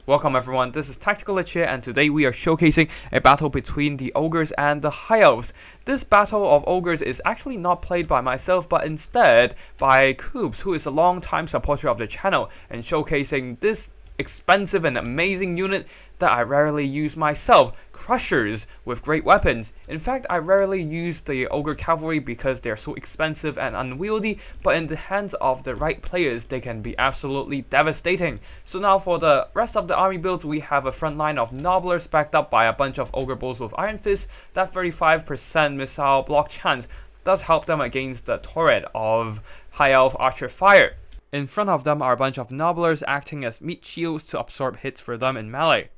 Welcome everyone, this is Tactical Lich here, and today we are showcasing a battle between the Ogres and the High Elves. This battle of Ogres is actually not played by myself, but instead by Coops, who is a long-time supporter of the channel, and showcasing this expensive and amazing unit that I rarely use myself, Crushers with great weapons. In fact, I rarely use the Ogre cavalry because they're so expensive and unwieldy, but in the hands of the right players, they can be absolutely devastating. So now for the rest of the army builds, we have a front line of Nobblers backed up by a bunch of Ogre Bulls with Iron Fist. That 35% missile block chance does help them against the turret of High Elf Archer Fire. In front of them are a bunch of Nobblers acting as meat shields to absorb hits for them in melee.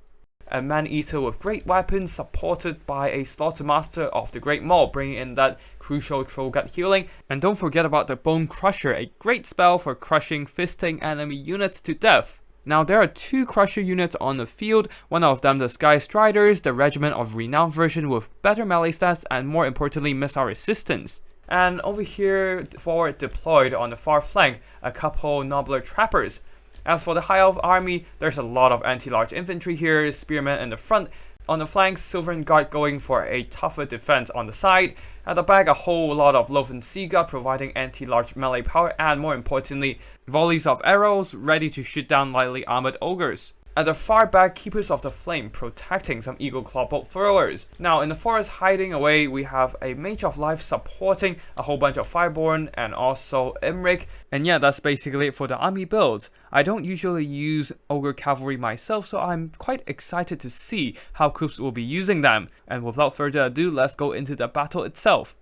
A Man-Eater with great weapons supported by a Slaughtermaster of the Great Maul, bringing in that crucial Troll Gut healing. And don't forget about the Bone Crusher, a great spell for crushing fisting enemy units to death. Now there are two Crusher units on the field, one of them the Sky Striders, the Regiment of Renown version with better melee stats and more importantly missile resistance. And over here, forward deployed on the far flank, a couple Nobbler Trappers. As for the High Elf army, there's a lot of anti-large infantry here, spearmen in the front. On the flanks, Sylvan Guard going for a tougher defense on the side. At the back, a whole lot of Loafen Sea Guard providing anti-large melee power and, more importantly, volleys of arrows ready to shoot down lightly armored ogres. At the far back, Keepers of the Flame protecting some Eagle Claw Bolt throwers. Now in the forest hiding away, we have a Mage of Life supporting a whole bunch of Fireborn and also Imrik. And yeah, that's basically it for the army builds. I don't usually use Ogre Cavalry myself, so I'm quite excited to see how Coops will be using them. And without further ado, let's go into the battle itself.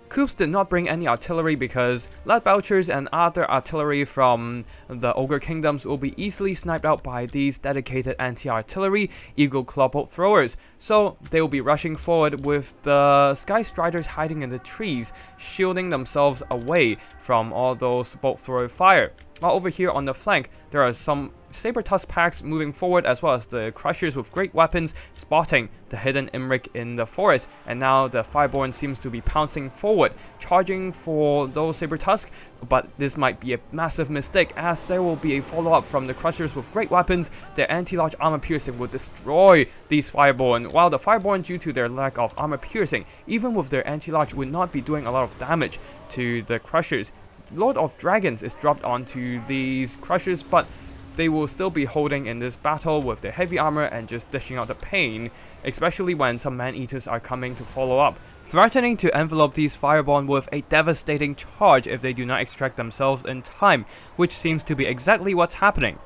Coops did not bring any artillery because Lead Belchers and other artillery from the Ogre Kingdoms will be easily sniped out by these dedicated anti-artillery Eagle Claw Bolt throwers. So they will be rushing forward with the Sky Striders hiding in the trees, shielding themselves away from all those bolt thrower fire. While over here on the flank, there are some Saber Tusk packs moving forward, as well as the Crushers with great weapons spotting the hidden Imrik in the forest. And now the Fireborn seems to be pouncing forward, charging for those Saber Tusk. But this might be a massive mistake, as there will be a follow-up from the Crushers with great weapons. Their anti-large armor piercing will destroy these Fireborn, while the Fireborn, due to their lack of armor piercing, even with their anti-large, would not be doing a lot of damage to the Crushers. Lord of Dragons is dropped onto these Crushers, but they will still be holding in this battle with their heavy armor and just dishing out the pain, especially when some Man-Eaters are coming to follow up, threatening to envelope these Fireborn with a devastating charge if they do not extract themselves in time, which seems to be exactly what's happening.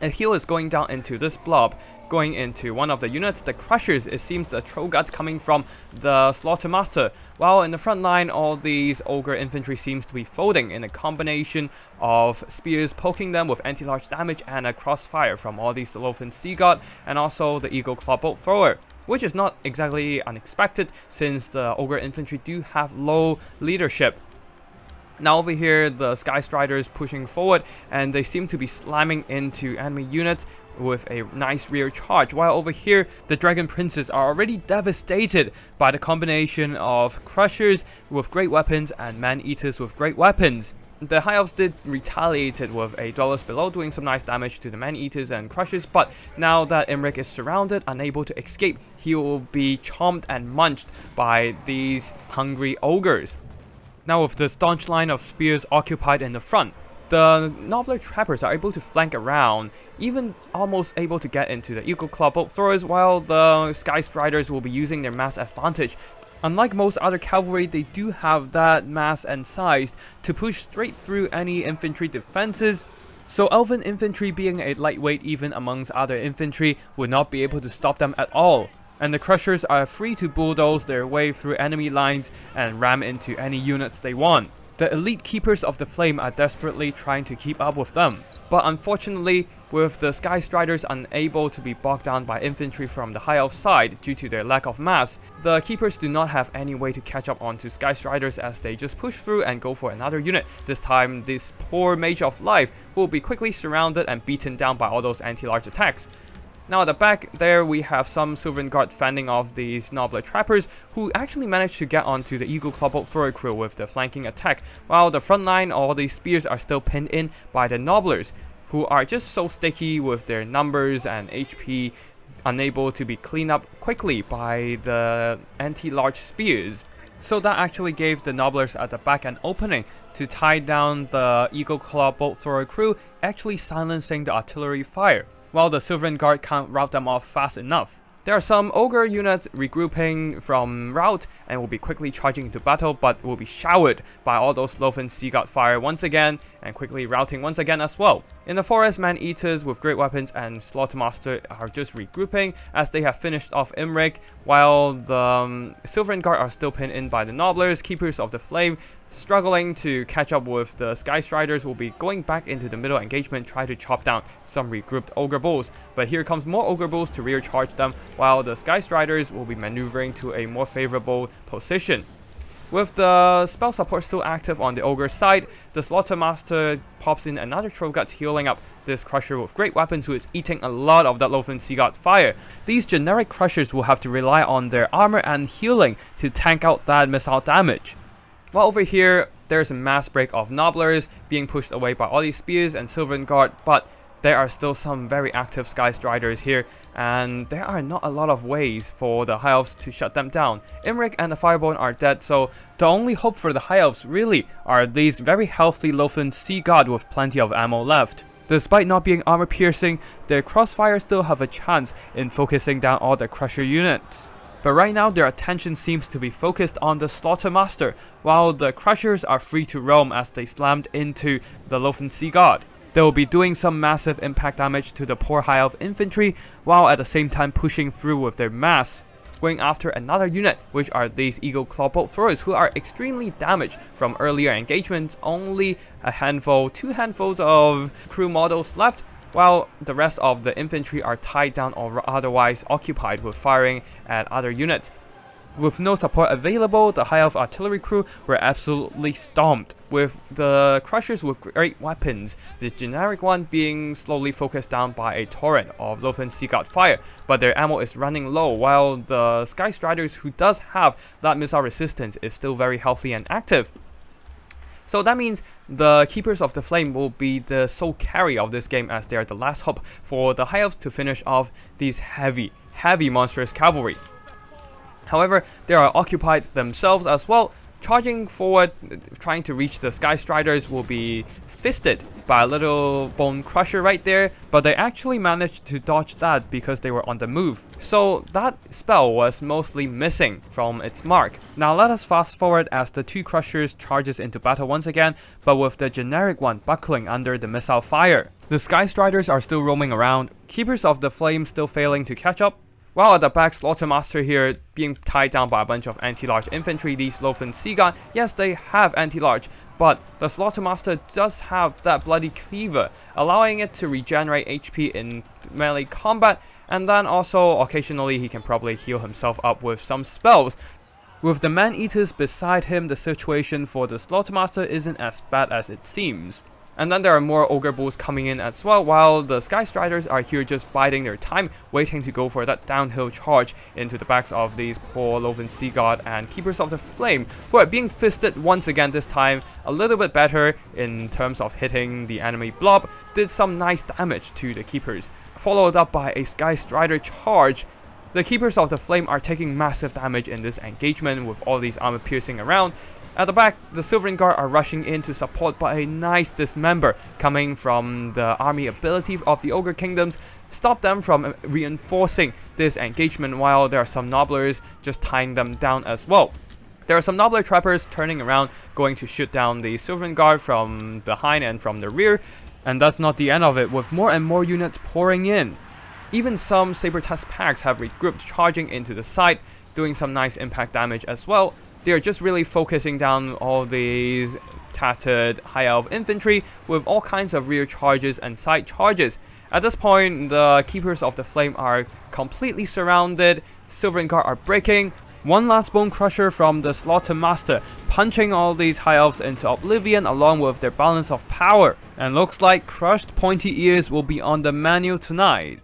A heal is going down into this blob, going into one of the units, the Crushers. It seems the Troll Guts coming from the Slaughtermaster, while in the front line all these Ogre infantry seems to be folding in a combination of spears poking them with anti-large damage and a crossfire from all these Loafen Sea Guard and also the Eagle Claw Bolt thrower, which is not exactly unexpected since the Ogre infantry do have low leadership. Now over here, the Sky Striders pushing forward, and they seem to be slamming into enemy units with a nice rear charge, while over here, the Dragon Princes are already devastated by the combination of Crushers with great weapons and Man-Eaters with great weapons. The High Elves did retaliate with a Dwellers Below, doing some nice damage to the Man-Eaters and Crushers, but now that Imrik is surrounded, unable to escape, he will be chomped and munched by these hungry Ogres. Now with the Staunch line of spears occupied in the front, the Nobbler Trappers are able to flank around, even almost able to get into the Eagle Claw Bolt throwers, while the Sky Striders will be using their mass advantage. Unlike most other cavalry, they do have that mass and size to push straight through any infantry defenses. So Elven infantry, being a lightweight even amongst other infantry, would not be able to stop them at all. And the Crushers are free to bulldoze their way through enemy lines and ram into any units they want. The elite Keepers of the Flame are desperately trying to keep up with them, but unfortunately, with the Sky Striders unable to be bogged down by infantry from the High Elf side due to their lack of mass, the Keepers do not have any way to catch up onto Sky Striders as they just push through and go for another unit. This time, this poor Mage of Life will be quickly surrounded and beaten down by all those anti-large attacks. Now at the back there, we have some Sylvan Guard fending off these Nobbler Trappers, who actually managed to get onto the Eagle Claw Bolt thrower crew with the flanking attack, while the front line, all these spears are still pinned in by the Nobblers. who are just so sticky with their numbers and HP, unable to be cleaned up quickly by the anti-large spears. So that actually gave the Nobblers at the back an opening to tie down the Eagle Claw Bolt Thrower crew, actually silencing the artillery fire, while the Sylvan Guard can't rout them off fast enough. There are some Ogre units regrouping from rout and will be quickly charging into battle, but will be showered by all those Lofen Sea God fire once again, and quickly routing once again as well. In the forest, Man-Eaters with great weapons and Slaughtermaster are just regrouping as they have finished off Imrik, while the Sylvan Guard are still pinned in by the Nobblers. Keepers of the Flame, struggling to catch up with the Sky Striders, will be going back into the middle engagement, try to chop down some regrouped Ogre Bulls. But here comes more Ogre Bulls to rear charge them, while the Sky Striders will be maneuvering to a more favorable position. With the spell support still active on the Ogre side, the Slaughtermaster pops in another Trove Guts, healing up this Crusher with great weapons, who is eating a lot of that Lofen Sea God fire. These generic Crushers will have to rely on their armor and healing to tank out that missile damage. While over here, there's a mass break of Nobblers being pushed away by all these Spears and Sylvan Guard, but there are still some very active Sky Striders here, and there are not a lot of ways for the High Elves to shut them down. Imrik and the Fireborn are dead, so the only hope for the High Elves really are these very healthy Lofen Sea God with plenty of ammo left. Despite not being armor piercing, their Crossfire still have a chance in focusing down all the Crusher units. But right now their attention seems to be focused on the Slaughtermaster, while the Crushers are free to roam as they slammed into the Lofen Sea God. They will be doing some massive impact damage to the poor High Elf infantry, while at the same time pushing through with their mass, going after another unit, which are these Eagle Claw Bolt Throwers, who are extremely damaged from earlier engagements. Only two handfuls of crew models left, while the rest of the infantry are tied down or otherwise occupied with firing at other units. With no support available, the High Elf artillery crew were absolutely stomped, with the Crushers with great weapons, the generic one being slowly focused down by a torrent of Lofen Sea God fire, but their ammo is running low, while the Sky Striders, who does have that missile resistance, is still very healthy and active. So that means the Keepers of the Flame will be the sole carry of this game, as they are the last hope for the High Elves to finish off these heavy monstrous cavalry. However, they are occupied themselves as well. Charging forward, trying to reach the Sky Striders, will be fisted by a little Bone Crusher right there, but they actually managed to dodge that because they were on the move. So that spell was mostly missing from its mark. Now let us fast forward as the two Crushers charges into battle once again, but with the generic one buckling under the missile fire. The Sky Striders are still roaming around, Keepers of the Flame still failing to catch up, while at the back, Slaughtermaster here being tied down by a bunch of anti-large infantry. These Lofen Sea God, yes, they have anti-large, but the Slaughtermaster does have that bloody cleaver, allowing it to regenerate HP in melee combat, and then also occasionally he can probably heal himself up with some spells. With the Man-Eaters beside him, the situation for the Slaughtermaster isn't as bad as it seems. And then there are more Ogre Bulls coming in as well, while the Sky Striders are here just biding their time, waiting to go for that downhill charge into the backs of these poor Lofen Sea God and Keepers of the Flame, who are being fisted once again, this time a little bit better in terms of hitting the enemy blob. Did some nice damage to the Keepers, followed up by a Sky Strider charge. The Keepers of the Flame are taking massive damage in this engagement with all these armor piercing around. At the back, the Sylvan Guard are rushing in to support, but a nice dismember coming from the army ability of the Ogre Kingdoms stop them from reinforcing this engagement, while there are some Nobblers just tying them down as well. There are some Nobbler Trappers turning around, going to shoot down the Sylvan Guard from behind and from the rear, and that's not the end of it, with more and more units pouring in. Even some Saber-Tusk packs have regrouped, charging into the side, doing some nice impact damage as well. They are just really focusing down all these tattered High Elf infantry with all kinds of rear charges and side charges. At this point, the Keepers of the Flame are completely surrounded. Sylvan Guard are breaking. One last Bone Crusher from the Slaughtermaster, punching all these High Elves into oblivion along with their balance of power. And looks like crushed pointy ears will be on the menu tonight.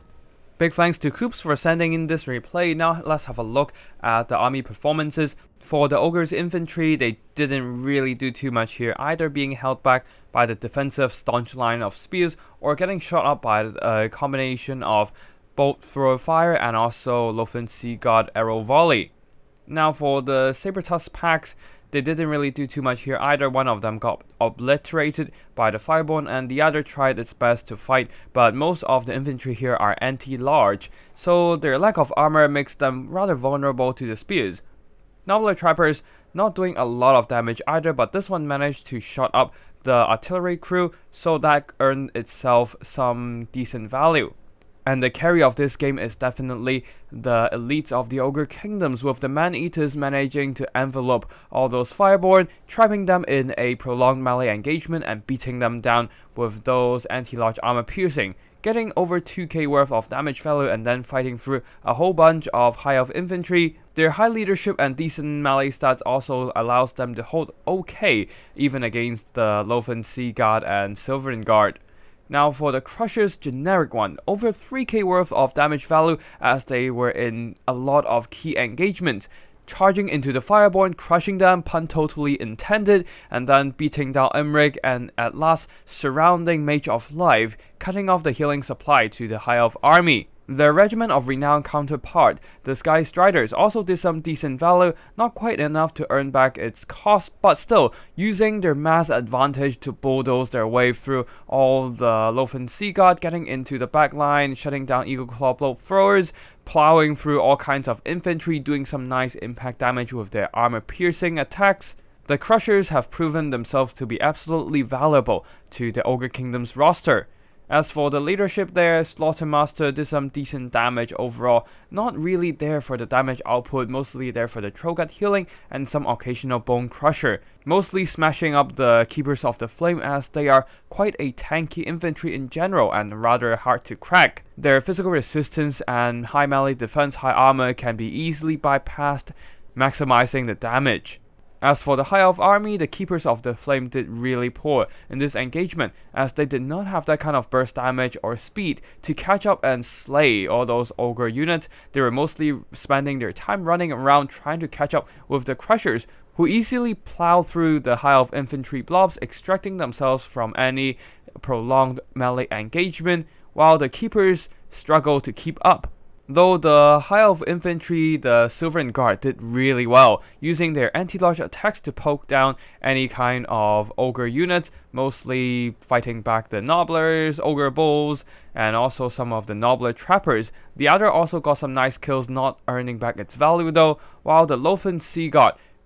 Big thanks to Coops for sending in this replay. Now let's have a look at the army performances. For the Ogre's infantry, they didn't really do too much here, either being held back by the defensive Staunch line of spears or getting shot up by a combination of bolt throw fire and also flimsy arrow volley. Now for the Saber-Tusk packs, they didn't really do too much here either. One of them got obliterated by the Fireborn and the other tried its best to fight, but most of the infantry here are anti-large, so their lack of armor makes them rather vulnerable to the spears. Nobbler Trappers not doing a lot of damage either, but this one managed to shot up the artillery crew, so that earned itself some decent value. And the carry of this game is definitely the elites of the Ogre Kingdoms, with the Man-Eaters managing to envelope all those Fireborn, trapping them in a prolonged melee engagement and beating them down with those anti-large armor piercing, getting over 2k worth of damage value and then fighting through a whole bunch of high elf infantry. Their high leadership and decent melee stats also allows them to hold okay even against the Flimsy and Silverin Guard. Now for the Crushers generic one, over 3k worth of damage value as they were in a lot of key engagements, charging into the Fireborn, crushing them, pun totally intended, and then beating down Imrig and at last surrounding Mage of Life, cutting off the healing supply to the High Elf army. Their Regiment of Renown counterpart, the Sky Striders, also did some decent value, not quite enough to earn back its cost, but still using their mass advantage to bulldoze their way through all the Flimsy getting into the back line, shutting down Eagle Claw Bolt throwers, plowing through all kinds of infantry, doing some nice impact damage with their armor piercing attacks. The Crushers have proven themselves to be absolutely valuable to the Ogre Kingdom's roster. As for the leadership there, Slaughtermaster did some decent damage overall, not really there for the damage output, mostly there for the Trollgut healing and some occasional Bone Crusher, mostly smashing up the Keepers of the Flame as they are quite a tanky infantry in general and rather hard to crack. Their physical resistance and high melee defense, high armor can be easily bypassed, maximizing the damage. As for the High Elf army, the Keepers of the Flame did really poor in this engagement, as they did not have that kind of burst damage or speed to catch up and slay all those Ogre units. They were mostly spending their time running around trying to catch up with the Crushers, who easily plow through the High Elf infantry blobs, extracting themselves from any prolonged melee engagement, while the Keepers struggle to keep up. Though the High Elf infantry, the Silverin Guard, did really well, using their anti-large attacks to poke down any kind of Ogre units, mostly fighting back the Nobblers, Ogre Bulls, and also some of the Nobbler Trappers. The other also got some nice kills, not earning back its value though, while the Flimsy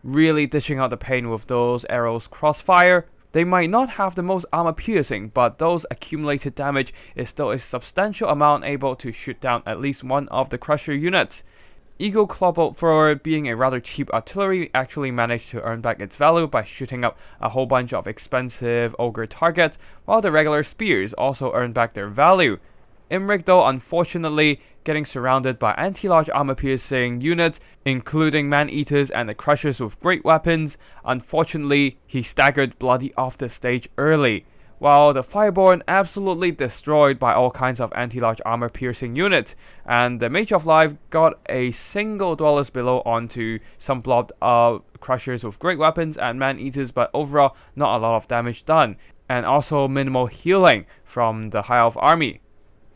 really dishing out the pain with those arrows crossfire. They might not have the most armor piercing, but those accumulated damage is still a substantial amount able to shoot down at least one of the Crusher units. Eagle Claw Bolt Thrower, being a rather cheap artillery, actually managed to earn back its value by shooting up a whole bunch of expensive Ogre targets, while the regular spears also earned back their value. Imrig though, unfortunately, getting surrounded by anti-large armor-piercing units, including Man-Eaters and the Crushers with great weapons. Unfortunately, he staggered bloody off the stage early, while the Fireborn absolutely destroyed by all kinds of anti-large armor-piercing units, and the Mage of Life got a single Dwellers Below onto some blobbed Crushers with great weapons and Man-Eaters, but overall not a lot of damage done, and also minimal healing from the High Elf army.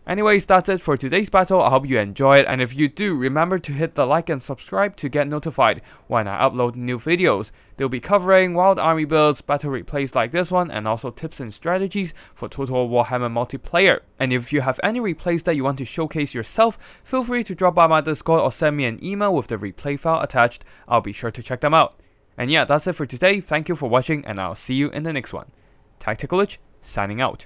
Anyways, that's it for today's battle. I hope you enjoyed, and if you do, remember to hit the like and subscribe to get notified when I upload new videos. They'll be covering wild army builds, battle replays like this one, and also tips and strategies for Total Warhammer multiplayer. And if you have any replays that you want to showcase yourself, feel free to drop by my Discord or send me an email with the replay file attached. I'll be sure to check them out. And yeah, that's it for today. Thank you for watching, and I'll see you in the next one. Tactical Lich, signing out.